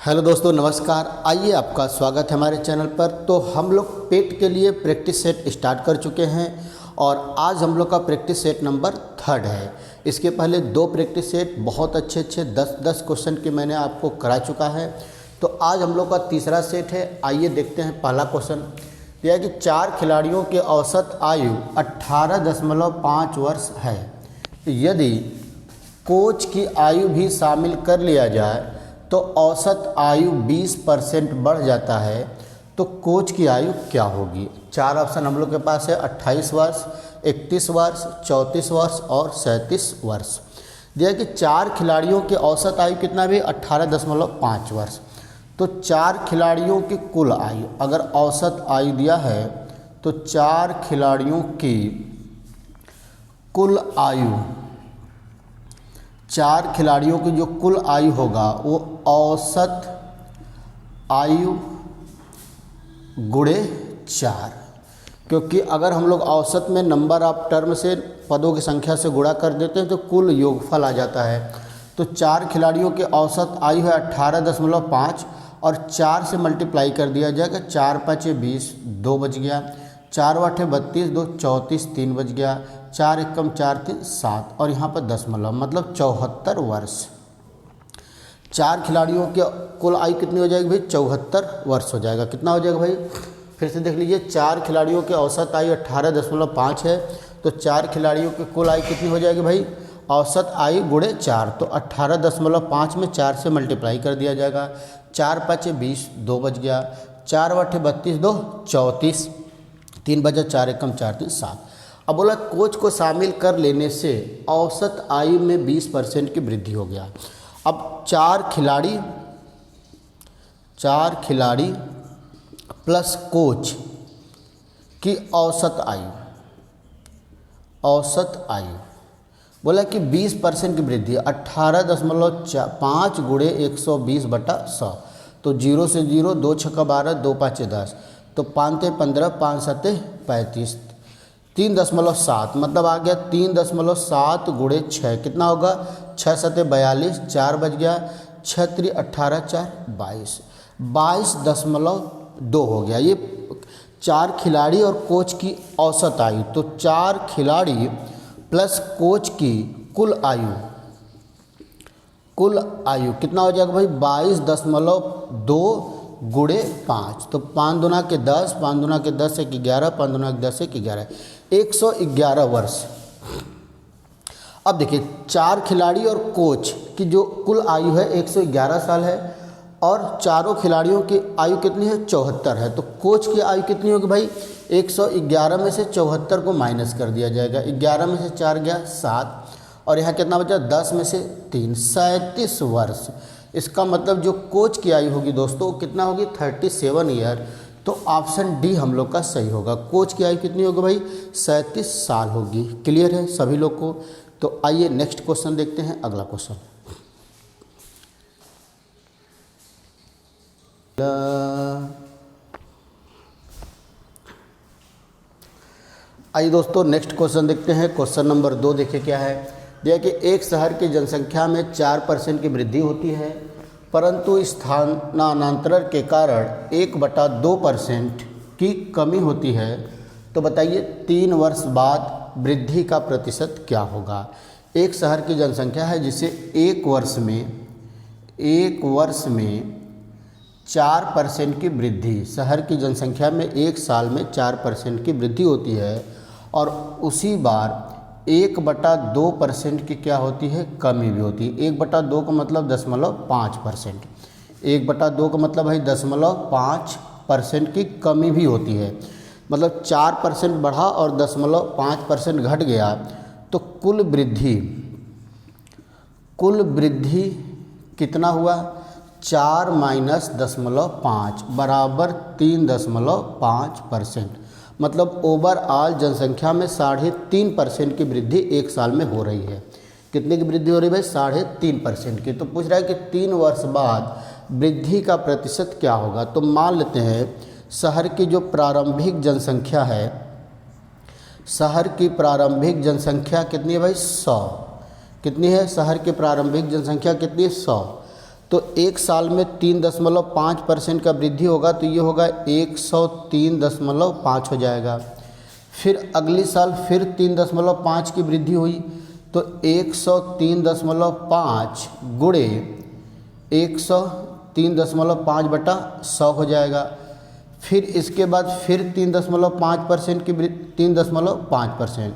Hello दोस्तों, नमस्कार। आइए, आपका स्वागत है हमारे चैनल पर। तो हम लोग पेट के लिए प्रैक्टिस सेट स्टार्ट कर चुके हैं और आज हम लोग का प्रैक्टिस सेट नंबर 3 है। इसके पहले 2 प्रैक्टिस सेट बहुत अच्छे 10-10 क्वेश्चन के मैंने आपको करा चुका है। तो आज हम लोग का तीसरा सेट है। आइए देखते हैं। पहला क्वेश्चन यह है कि 4 खिलाड़ियों की औसत आयु 18.5 वर्ष है। यदि कोच की आयु भी शामिल कर लिया जाए तो औसत आयु 20% बढ़ जाता है, तो कोच की आयु क्या होगी? 4 ऑप्शन हम लोग के पास है। 28 वर्ष, 31 वर्ष, 34 वर्ष और 37 वर्ष। दिया कि 4 खिलाड़ियों की औसत आयु कितना भी 18.5 वर्ष। तो 4 खिलाड़ियों की कुल आयु, अगर औसत आयु दिया है तो 4 खिलाड़ियों की कुल आयु, 4 खिलाड़ियों की जो कुल आयु होगा वो औसत आयु गुणे 4, क्योंकि अगर हम लोग औसत में नंबर ऑफ टर्म से पदों की संख्या से गुणा कर देते हैं तो कुल योगफल आ जाता है। तो 4 खिलाड़ियों की औसत आयु है 18.5 और 4 से मल्टीप्लाई कर दिया जाएगा। 4 × 5 = 20, 2 बच गया। 4 × 8 = 32, 2 = 34, 3 बच गया। 4 × 1 = 4, 3 = 7 और यहाँ पर दशमलव, मतलब 74 वर्ष। 4 खिलाड़ियों की कुल आयु कितनी हो जाएगी भाई? 74 वर्ष हो जाएगा। कितना हो जाएगा भाई? फिर से देख लीजिए। 4 खिलाड़ियों की औसत आयु 18.5 है, तो 4 खिलाड़ियों की कुल आयु कितनी हो जाएगी भाई? औसत आयु गुणे 4। तो 18.5 में 4 से मल्टीप्लाई कर दिया जाएगा। 4 × 5 = 20, 2 बच गया। 4 × 8 = 32, 2 = 34, 3 बचा। 4 × 1 = 4, 3 = 7। अब बोला कोच को शामिल कर लेने से औसत आयु में 20% की वृद्धि हो गया। अब 4 खिलाड़ी प्लस कोच की औसत आयु बोला कि 20% की वृद्धि। 18.5 गुणे 120/100, तो 0 से 0, 2 × 6 = 12, 2 × 5 = 10, तो 5 × 15, 5 × 7 = 35, 3.7, मतलब आ गया 3.7 गुणे 6। कितना होगा? 6 × 7 = 42, 4 बच गया। 6 × 3 = 18, 4 = 22, 22.2 हो गया। ये 4 खिलाड़ी और कोच की औसत आयु। तो 4 खिलाड़ी प्लस कोच की कुल आयु कितना हो जाएगा भाई? 22.2 गुणे 5, तो 5 दूना के 10, 5 दूना के 10, 1 11, 5 दूना के 10, 1 11, 111 वर्ष। अब देखिए, 4 खिलाड़ी और कोच की जो कुल आयु है 111 साल है और चारों खिलाड़ियों की आयु कितनी है? 74 है। तो कोच की आयु कितनी होगी भाई? 111 में से 74 को माइनस कर दिया जाएगा। 11 में से 4 गया 7 और यहाँ कितना बचा? 10 में से 3, 37 वर्ष। इसका मतलब जो कोच की आयु होगी दोस्तों कितना होगी? 37 ईयर। तो ऑप्शन डी हम लोग का सही होगा। कोच की आयु कितनी होगी भाई? 37 साल होगी। क्लियर है सभी लोग को? तो आइए नेक्स्ट क्वेश्चन देखते हैं। अगला क्वेश्चन आइए दोस्तों नेक्स्ट क्वेश्चन देखते हैं। क्वेश्चन नंबर 2 देखिए क्या है। दिया कि एक शहर की जनसंख्या में 4% की वृद्धि होती है, परंतु स्थानांतरण के कारण 1/2% की कमी होती है। तो बताइए 3 वर्ष बाद वृद्धि का प्रतिशत क्या होगा? एक शहर की जनसंख्या है जिसे एक वर्ष में 4% की वृद्धि, शहर की जनसंख्या में एक साल में 4% की वृद्धि होती है और उसी बार 1/2% की क्या होती है? कमी भी होती है। 1/2 का मतलब 0.5%। 1/2 का मतलब है 0.5% की कमी भी होती है। मतलब 4% बढ़ा और 0.5% घट गया तो कुल वृद्धि कितना हुआ? 4 - 0.5 बराबर 3.5%। मतलब ओवरऑल जनसंख्या में 3.5% की वृद्धि एक साल में हो रही है। कितने की वृद्धि हो रही है भाई? 3.5% की। तो पूछ रहा है कि 3 वर्ष बाद वृद्धि का प्रतिशत क्या होगा? तो मान लेते हैं शहर की जो प्रारंभिक जनसंख्या है, शहर की प्रारंभिक जनसंख्या कितनी है भाई? 100। कितनी है शहर की प्रारंभिक जनसंख्या? कितनी है? 100। तो एक साल में 3.5% का वृद्धि होगा तो ये होगा 103.5 हो जाएगा। फिर अगली साल फिर 3.5 की वृद्धि हुई तो 103.5 गुणे 103.5/100 हो जाएगा। फिर इसके बाद फिर 3.5% की 3.5%,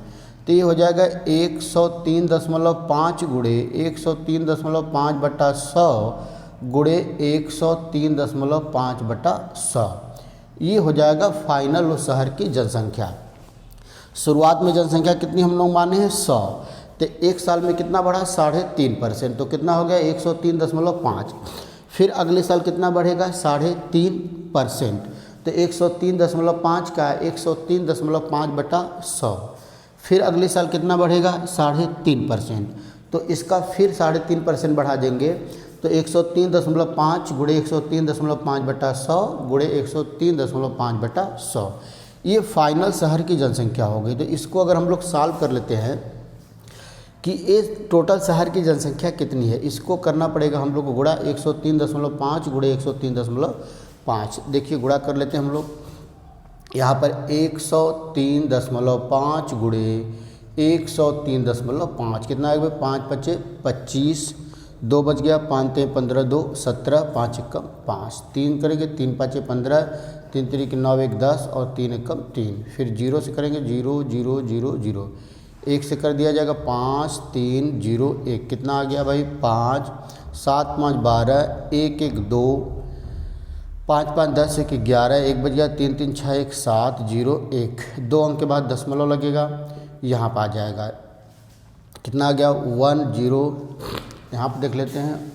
तो ये हो जाएगा 103.5 गुणे 103.5/100 गुणे 103.5/100। ये हो जाएगा फाइनल उस शहर की जनसंख्या। शुरुआत में जनसंख्या कितनी हम लोग माने हैं 100, तो एक साल में कितना बढ़ा 3.5%, तो कितना हो गया 103.5। फिर अगले साल कितना बढ़ेगा 3.5%, तो 103.5 का 103.5/100। फिर अगले साल कितना बढ़ेगा 3.5%, तो इसका फिर 3.5% बढ़ा देंगे तो 103.5 गुणे 103.5/100 गुणे 103.5/100। ये फाइनल शहर की जनसंख्या हो गई। तो इसको अगर हम लोग सॉल्व कर लेते हैं कि ये टोटल शहर की जनसंख्या कितनी है, इसको करना पड़ेगा हम लोग को गुणा 103.5 गुणे 103.5। देखिए गुणा कर लेते हैं हम लोग। यहाँ पर 103.5 गुणे 103.5 कितना आएगा भाई 5 × 5 = 25, 2 बच गया, 5 × 3 = 15, 2 17, 5 × 1 = 5, 3 करेंगे 3 × 5 = 15, 3 × 3 = 9, 1 10 और 3 × 1 = 3। फिर 0 से करेंगे 0 0 0 0, 1 से कर दिया जाएगा 5 3 0 1, कितना आ गया भाई 5, 7 5 12, 1 1 2, 5 5 10, 1 11, 1 बच गया, 3 3 6 1 7 0 1, 2 अंक के बाद दशमलव लगेगा, यहाँ पर आ जाएगा कितना आ गया 1 0, यहाँ पर देख लेते हैं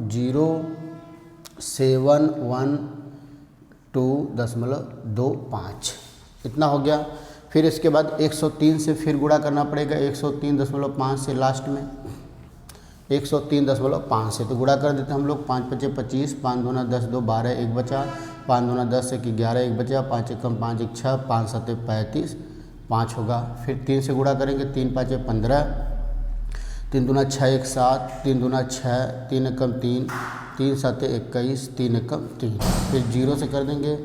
10,712.25 इतना हो गया। फिर इसके बाद 103 से फिर गुणा करना पड़ेगा, 103.5 से लास्ट में 103.5 से तो गुणा कर देते हैं हम लोग। 5 × 5 = 25, 5 × 2 = 10, 2 12, 1 बचा, 5 × 2 = 10, 1 11, 1 बचा, 5 × 1 = 5, 1 6, 5 7 = 35, 5 होगा। फिर 3 से गुणा करेंगे, 3 × 5 = 15, 3 × 2 = 6, 1 7, 3 × 2 = 6, 3 × 1 = 3, 3 7 = 21, 3 × 1 = 3। फिर 0 से कर देंगे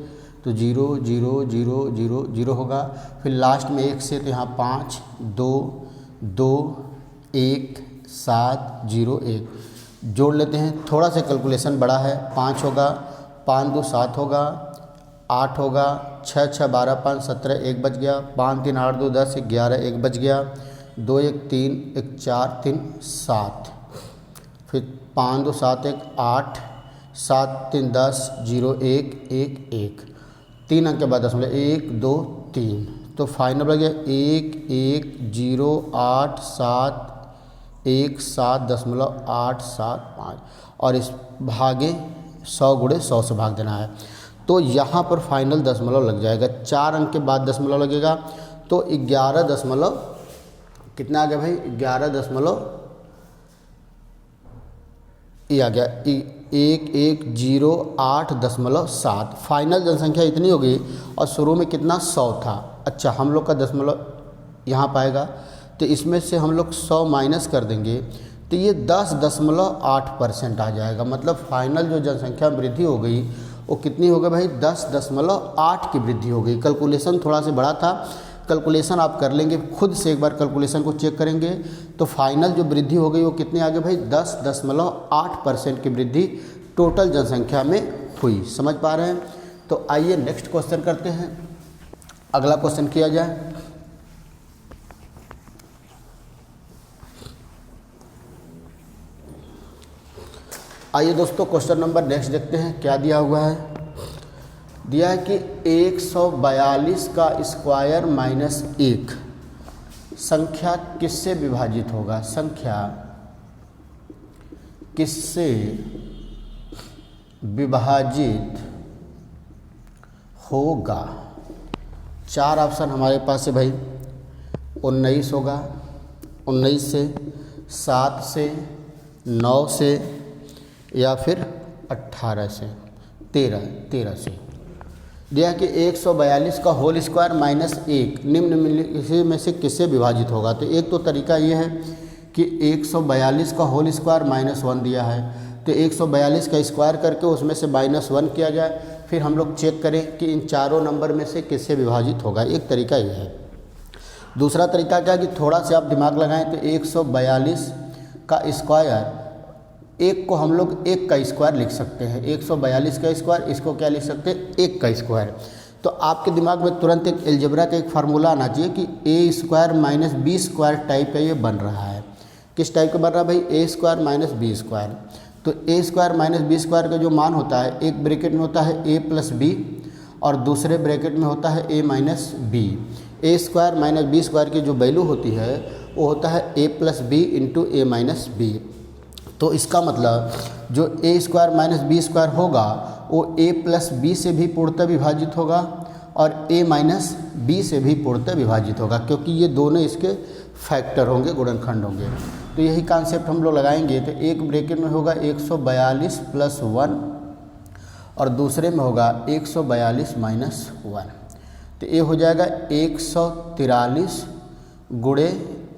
तो 0 0 0 0 0 होगा। फिर लास्ट में 1 से तो यहाँ 5 2 2 1 7 0 1 जोड़ लेते हैं। थोड़ा सा कैलकुलेशन बड़ा है, 5 होगा, 5 2 7 होगा, 8 होगा, 6 6 12 5 17, 1 बच गया, 5 3 8 2 10, 11, 1 बच गया, 2 1 3 1 4 3 7, फिर 5 2 7 1 8, 7 3 10 0 1 1 1, 3 अंक के बाद दशमलव 1 2 3, तो फाइनल हो गया 1 1 0 8 7 1 7.875 और इस भागे 100 गुणे 100 से भाग देना है। तो यहाँ पर फाइनल दशमलव लग जाएगा, 4 अंक के बाद दशमलव लगेगा तो 11 दशमलव कितना आ गया भाई 11 ये आ गया 1108.7। फाइनल जनसंख्या इतनी हो गई और शुरू में कितना 100 था। अच्छा हम लोग का दशमलव यहाँ पाएगा तो इसमें से हम लोग 100 माइनस कर देंगे तो ये 10.8% आ जाएगा। मतलब फाइनल जो जनसंख्या वृद्धि हो गई वो कितनी हो गई भाई 10.8 की वृद्धि हो गई। कैलकुलेशन थोड़ा सा बड़ा था, कैलकुलेशन आप कर लेंगे खुद से, एक बार कैलकुलेशन को चेक करेंगे तो फाइनल जो वृद्धि हो गई वो कितनी आ गई भाई 10.8% की वृद्धि टोटल जनसंख्या में हुई। समझ पा रहे हैं? तो आइए नेक्स्ट क्वेश्चन करते हैं। अगला क्वेश्चन किया जाए। आइए दोस्तों क्वेश्चन नंबर नेक्स्ट देखते हैं क्या दिया हुआ है। दिया है कि 142 का स्क्वायर माइनस 1 संख्या किससे विभाजित होगा। संख्या किससे विभाजित होगा। 4 ऑप्शन हमारे पास है भाई। 19 होगा, 19 से, 7 से, 9 से या फिर 18 से, 13 से। दिया कि 142 का होल स्क्वायर माइनस 1 निम्न में से किससे विभाजित होगा। तो एक तो तरीका ये है कि 142 का होल स्क्वायर माइनस 1 दिया है तो तो 142 का स्क्वायर करके उसमें से -1 किया जाए, फिर हम लोग चेक करें कि इन चारों नंबर में से किससे विभाजित होगा। एक तरीका ये है। दूसरा तरीका क्या है कि थोड़ा सा आप दिमाग लगाएं तो 142 का स्क्वायर, एक को हम लोग 1 का स्क्वायर लिख सकते हैं। 142 का स्क्वायर, इसको क्या लिख सकते हैं, 1 का स्क्वायर। तो आपके दिमाग में तुरंत एक अलजेब्रा का एक फार्मूला आना चाहिए कि a square minus B square type का ये बन रहा है। किस टाइप का बन रहा है भाई, a square minus B square. तो a square minus B square का जो मान होता है, एक ब्रैकेट में होता है a प्लस बी और दूसरे ब्रैकेट में होता है a minus B. A square minus B square की जो वैल्यू होती है वो होता है a plus B into A minus B. तो इसका मतलब जो a square minus B square होगा वो a प्लस बी से भी पूर्णतः विभाजित होगा और a माइनस बी से भी पूर्णतः विभाजित होगा, क्योंकि ये दोनों इसके फैक्टर होंगे, गुणनखंड होंगे। तो यही कॉन्सेप्ट हम लोग लगाएंगे। तो एक ब्रैकेट में होगा 142 प्लस 1 और दूसरे में होगा 142 माइनस 1। तो ये हो जाएगा 143 गुणे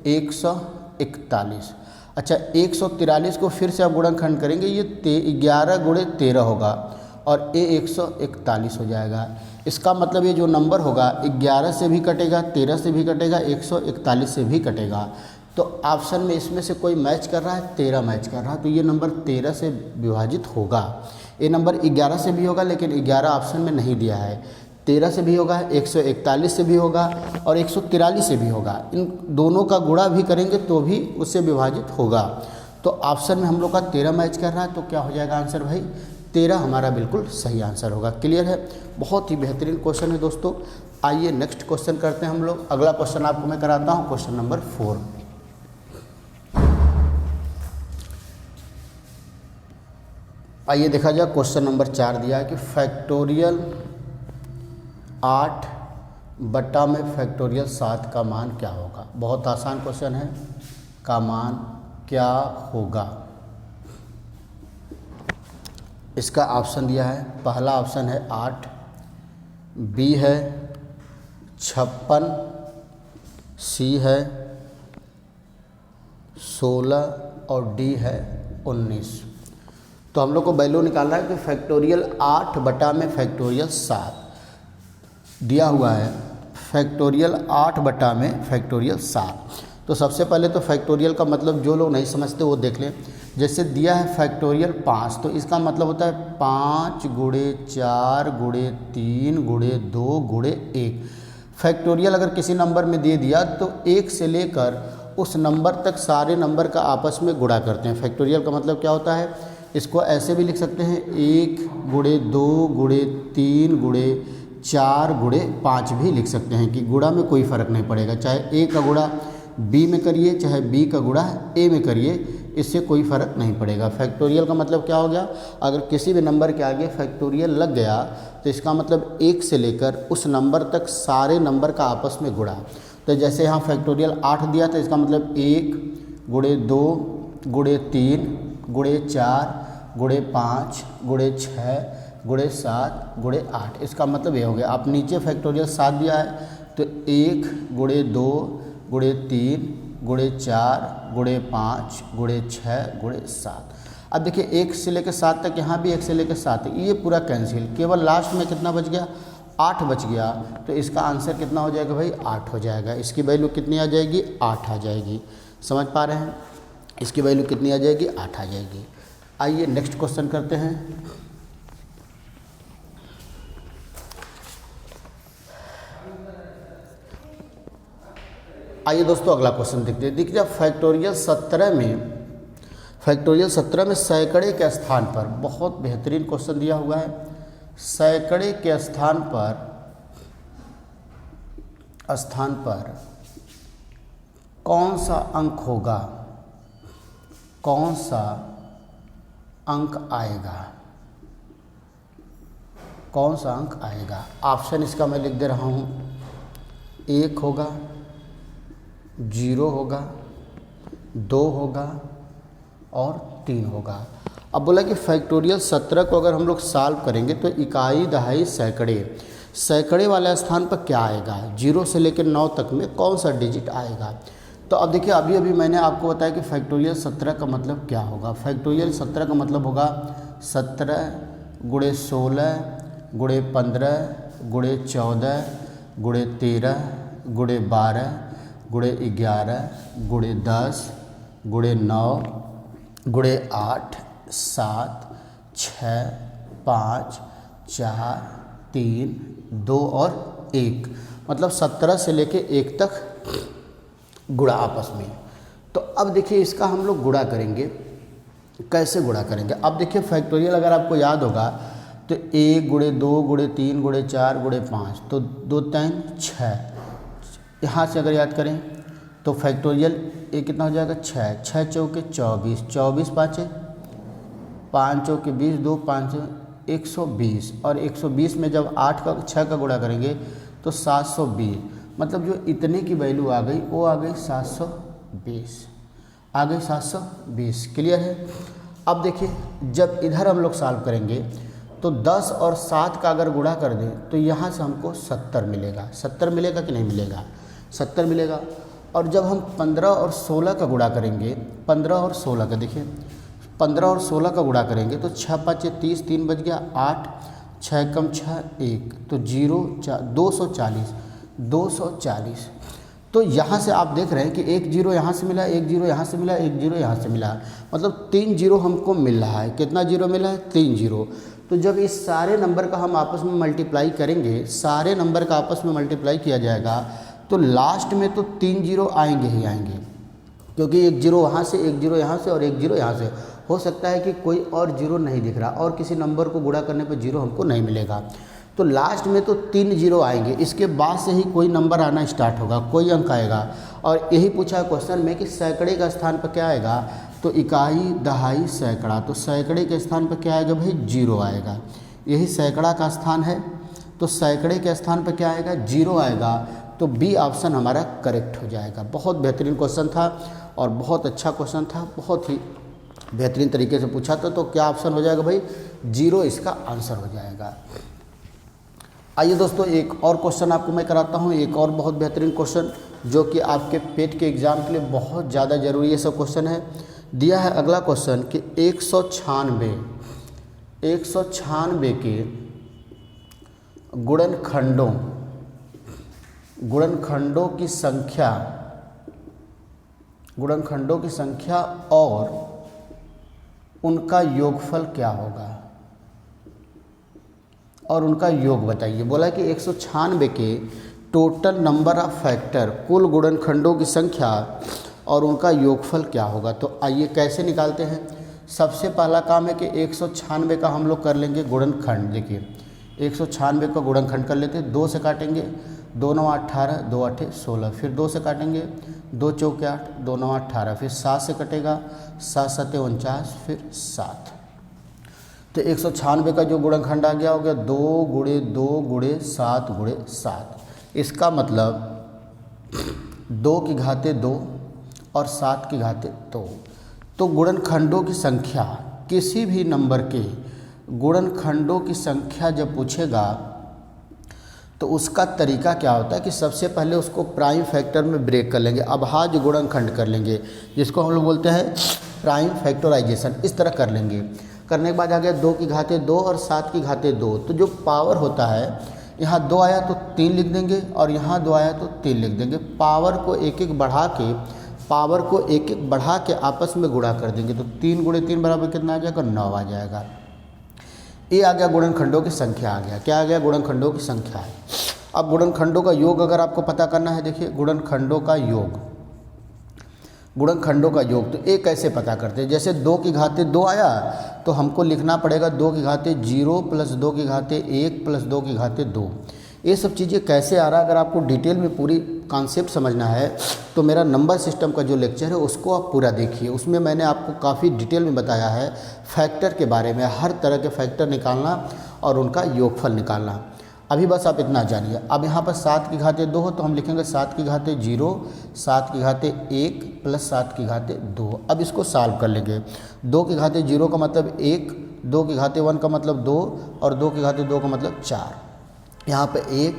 141। अच्छा, 143 को फिर से आप गुणनखंड करेंगे, ये 11 गुणे 13 होगा और ये 141 हो जाएगा। इसका मतलब ये जो नंबर होगा 11 से भी कटेगा, 13 से भी कटेगा, 141 से भी कटेगा। तो ऑप्शन में इसमें से कोई मैच कर रहा है, 13 मैच कर रहा है, तो ये नंबर 13 से विभाजित होगा। ये नंबर 11 से भी होगा लेकिन 11 ऑप्शन में नहीं दिया है। 13 से भी होगा, 141 से भी होगा और 143 से भी होगा। इन दोनों का गुणा भी करेंगे तो भी उससे विभाजित होगा। तो ऑप्शन में हम लोग का 13 मैच कर रहा है, तो क्या हो जाएगा आंसर भाई, 13 हमारा बिल्कुल सही आंसर होगा। क्लियर है, बहुत ही बेहतरीन क्वेश्चन है दोस्तों। आइए नेक्स्ट क्वेश्चन करते हैं हम लोग। अगला क्वेश्चन आपको मैं कराता हूँ, क्वेश्चन नंबर 4। आइए देखा जाए, क्वेश्चन नंबर 4 दिया है कि फैक्टोरियल 8 बटा में फैक्टोरियल 7 का मान क्या होगा। बहुत आसान क्वेश्चन है, का मान क्या होगा। इसका ऑप्शन दिया है, पहला ऑप्शन है 8, बी है 56, सी है 16 और डी है 19। तो हम लोग को वैल्यू निकालना है कि फैक्टोरियल 8 बटा में फैक्टोरियल 7 दिया हुआ है। फैक्टोरियल 8 बटा में फैक्टोरियल 7। तो सबसे पहले तो फैक्टोरियल का मतलब जो लोग नहीं समझते वो देख लें। जैसे दिया है फैक्टोरियल 5, तो इसका मतलब होता है 5 गुणे 4 गुणे 3 गुणे 2 गुणे 1। फैक्टोरियल अगर किसी नंबर में दे दिया तो 1 से लेकर उस नंबर तक सारे नंबर का आपस में गुणा करते हैं। फैक्टोरियल का मतलब क्या होता है, इसको ऐसे भी लिख सकते हैं, 1 गुणे 2 गुणे 3 गुणे 4 गुणे 5 भी लिख सकते हैं कि गुणा में कोई फ़र्क नहीं पड़ेगा। चाहे ए का गुणा बी में करिए, चाहे बी का गुणा ए में करिए, इससे कोई फ़र्क नहीं पड़ेगा। फैक्टोरियल का मतलब क्या हो गया, अगर किसी भी नंबर के आगे फैक्टोरियल लग गया तो इसका मतलब 1 से लेकर उस नंबर तक सारे नंबर का आपस में गुणा। तो जैसे यहाँ फैक्टोरियल 8 दिया था, इसका मतलब 1 गुणे 2 गुणे 3 गुणे 4 गुणे 5 गुणे 6 गुणे 7 गुणे 8। इसका मतलब ये हो गया। आप नीचे फैक्टोरियल 7 दिया है तो 1 गुणे 2 गुणे 3 गुणे 4 गुणे 5 गुणे 6 गुणे 7। अब देखिए 1 से लेकर 7 तक, यहाँ भी 1 से लेकर 7 है, ये पूरा कैंसिल, केवल लास्ट में कितना बच गया, 8 बच गया। तो इसका आंसर कितना हो जाएगा भाई, 8 हो जाएगा। इसकी वैल्यू कितनी आ जाएगी, 8 आ जाएगी। समझ पा रहे हैं, इसकी वैल्यू कितनी आ जाएगी, 8 आ जाएगी। आइए नेक्स्ट क्वेश्चन करते हैं। आइए दोस्तों अगला क्वेश्चन देखते हैं। देखिए फैक्टोरियल 17 में सैकड़े के स्थान पर, बहुत बेहतरीन क्वेश्चन दिया हुआ है, सैकड़े के स्थान पर कौन सा अंक होगा, कौन सा अंक आएगा, कौन सा अंक आएगा। ऑप्शन इसका मैं लिख दे रहा हूँ, 1 होगा, 0 होगा, 2 होगा और 3 होगा। अब बोला कि फैक्टोरियल 17 को अगर हम लोग सॉल्व करेंगे तो इकाई, दहाई, सैकड़े वाले स्थान पर क्या आएगा, 0 से लेकर 9 तक में कौन सा डिजिट आएगा। तो अब देखिए अभी अभी मैंने आपको बताया कि फैक्टोरियल 17 का मतलब क्या होगा। फैक्टोरियल 17 का मतलब होगा 17 गुणे 16 गुणे 15 गुणे 14 गुणे 13 गुणे 12 गुणे 11 गुणे 10 गुणे 9 गुणे 8 7 6 5 4 3 2 और 1, मतलब 17 से लेके 1 तक गुणा आपस में। तो अब देखिए इसका हम लोग गुणा करेंगे, कैसे गुणा करेंगे। अब देखिए फैक्टोरियल अगर आपको याद होगा तो 1 गुणे 2 गुणे 3 गुणे 4 गुणे 5, तो 2 3 6, यहाँ से अगर याद करें तो फैक्टोरियल ये कितना हो जाएगा 6, 6 चौके 24, 24 पाँचे 5 चौके 20, 2 5 120, और 120 में जब 8 का 6 का गुणा करेंगे तो 720, मतलब जो इतने की वैल्यू आ गई वो आ गई 720, आ गई 720। क्लियर है। अब देखिए जब इधर हम लोग सॉल्व करेंगे तो 10 और 7 का अगर गुणा कर दें तो यहाँ से हमको 70 मिलेगा। 70 मिलेगा कि नहीं मिलेगा? 70 मिलेगा। और जब हम 15 और 16 का गुणा करेंगे, 15 और 16 का देखिए 15 और 16 का गुणा करेंगे तो 6 5 30, 3 बच गया 8, 6 कम 6 1, तो 0 240, 240। तो यहाँ से आप देख रहे हैं कि 1 0 यहाँ से मिला, 1 0 यहाँ से मिला, 1 0 यहाँ से मिला, मतलब 3 0 हमको मिल रहा है। कितना 0 मिला है? 3 0। तो जब इस सारे नंबर का हम आपस में मल्टीप्लाई करेंगे, सारे नंबर का आपस में मल्टीप्लाई किया जाएगा तो लास्ट में तो 3 0 आएंगे ही आएंगे, क्योंकि 1 0 वहाँ से, 1 0 यहाँ से और 1 0 यहाँ से। हो सकता है कि कोई और 0 नहीं दिख रहा और किसी नंबर को गुणा करने पर 0 हमको नहीं मिलेगा, तो लास्ट में तो 3 0 आएंगे। इसके बाद से ही कोई नंबर आना स्टार्ट होगा, कोई अंक आएगा। और यही पूछा क्वेश्चन में कि सैकड़े का स्थान पर क्या आएगा, तो इकाई दहाई सैकड़ा, तो सैकड़े के स्थान पर क्या आएगा भाई? 0 आएगा। यही सैकड़ा का स्थान है, तो सैकड़े के स्थान पर क्या आएगा? 0 आएगा। तो बी ऑप्शन हमारा करेक्ट हो जाएगा। बहुत बेहतरीन क्वेश्चन था और बहुत अच्छा क्वेश्चन था, बहुत ही बेहतरीन तरीके से पूछा था। तो क्या ऑप्शन हो जाएगा भाई? 0 इसका आंसर हो जाएगा। आइए दोस्तों एक और क्वेश्चन आपको मैं कराता हूँ, एक और बहुत बेहतरीन क्वेश्चन जो कि आपके पेट के एग्ज़ाम के लिए बहुत ज़्यादा ज़रूरी ये सब क्वेश्चन है। दिया है अगला क्वेश्चन कि 196 के गुणनखंडों की संख्या और उनका योगफल क्या होगा, और उनका योग बताइए। बोला कि 196 के टोटल नंबर ऑफ फैक्टर, कुल गुणनखंडों की संख्या और उनका योगफल क्या होगा। तो आइए कैसे निकालते हैं। सबसे पहला काम है कि 196 का हम लोग कर लेंगे गुणनखंड। देखिए 196 का गुणनखंड कर लेते हैं, 2 से काटेंगे, 2 9 18, 2 8 16, फिर 2 से काटेंगे, 2 चौके 8, 2 9 18, फिर 7 से कटेगा, 7 7 49, फिर 7। तो 196 का जो गुणनखंड आ गया हो गया 2 गुणे 2 गुणे 7 गुणे 7। इसका मतलब 2 की घाते 2 और 7 की घाते 2। तो गुणनखंडों की संख्या, किसी भी नंबर के गुणनखंडों की संख्या जब पूछेगा तो उसका तरीका क्या होता है कि सबसे पहले उसको प्राइम फैक्टर में ब्रेक कर लेंगे, अभाज्य गुणनखंड कर लेंगे, जिसको हम लोग बोलते हैं प्राइम फैक्टराइजेशन। इस तरह कर लेंगे। करने के बाद आ गया 2 की घाते 2 और 7 की घाते 2। तो जो पावर होता है, यहाँ 2 आया तो 3 लिख देंगे और यहाँ 2 आया तो 3 लिख देंगे। पावर को एक एक बढ़ा के आपस में गुणा कर देंगे। तो 3 गुणे 3 बराबर कितना आ जाएगा? 9 आ जाएगा। ये आ गया गुणनखंडों की संख्या आ गया। क्या आ गया? गुणनखंडों की संख्या है। अब गुणनखंडों का योग अगर आपको पता करना है, देखिए गुणनखंडों का योग, तो एक कैसे पता करते हैं। जैसे 2 की घाते 2 आया तो हमको लिखना पड़ेगा 2 की घाते 0 प्लस 2 की घाते 1 प्लस 2 की घाते 2। ये सब चीज़ें कैसे आ रहा है, अगर आपको डिटेल में पूरी कॉन्सेप्ट समझना है तो मेरा नंबर सिस्टम का जो लेक्चर है उसको आप पूरा देखिए। उसमें मैंने आपको काफ़ी डिटेल में बताया है फैक्टर के बारे में, हर तरह के फैक्टर निकालना और उनका योगफल निकालना। अभी बस आप इतना जानिए। अब यहाँ पर 7 की घाते 2 हो तो हम लिखेंगे 7 की घाते 0, 7 की घाते 1 प्लस 7 की घाते 2। अब इसको सॉल्व कर लेंगे। 2 की घाते 0 का मतलब 1, 2 की घाते 1 का मतलब 2 और 2 की घाते 2 का मतलब 4। यहाँ पे 1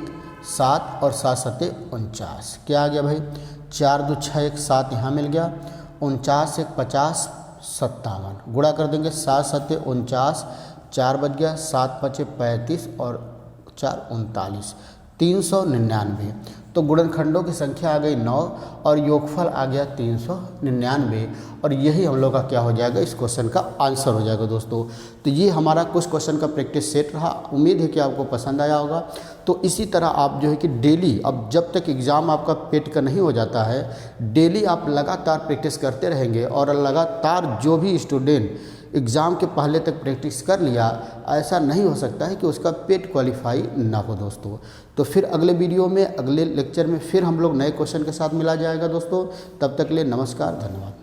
7 और 7 7 49, क्या आ गया भाई? 4 2 6 1 7 यहाँ मिल गया, 49 1 50 57, गुणा कर देंगे 7 7 49, 4 बच गया, 7 5 35 और 4 39, 399। तो गुणनखंडों की संख्या आ गई 9 और योगफल आ गया 399, और यही हम लोग का क्या हो जाएगा, इस क्वेश्चन का आंसर हो जाएगा दोस्तों। तो ये हमारा कुछ क्वेश्चन का प्रैक्टिस सेट रहा, उम्मीद है कि आपको पसंद आया होगा। तो इसी तरह आप जो है कि डेली, अब जब तक एग्ज़ाम आपका पेट का नहीं हो जाता है, डेली आप लगातार प्रैक्टिस करते रहेंगे, और लगातार जो भी स्टूडेंट एग्ज़ाम के पहले तक प्रैक्टिस कर लिया, ऐसा नहीं हो सकता है कि उसका पेट क्वालिफाई ना हो दोस्तों। तो फिर अगले वीडियो में, अगले लेक्चर में फिर हम लोग नए क्वेश्चन के साथ मिला जाएगा दोस्तों। तब तक के लिए नमस्कार, धन्यवाद।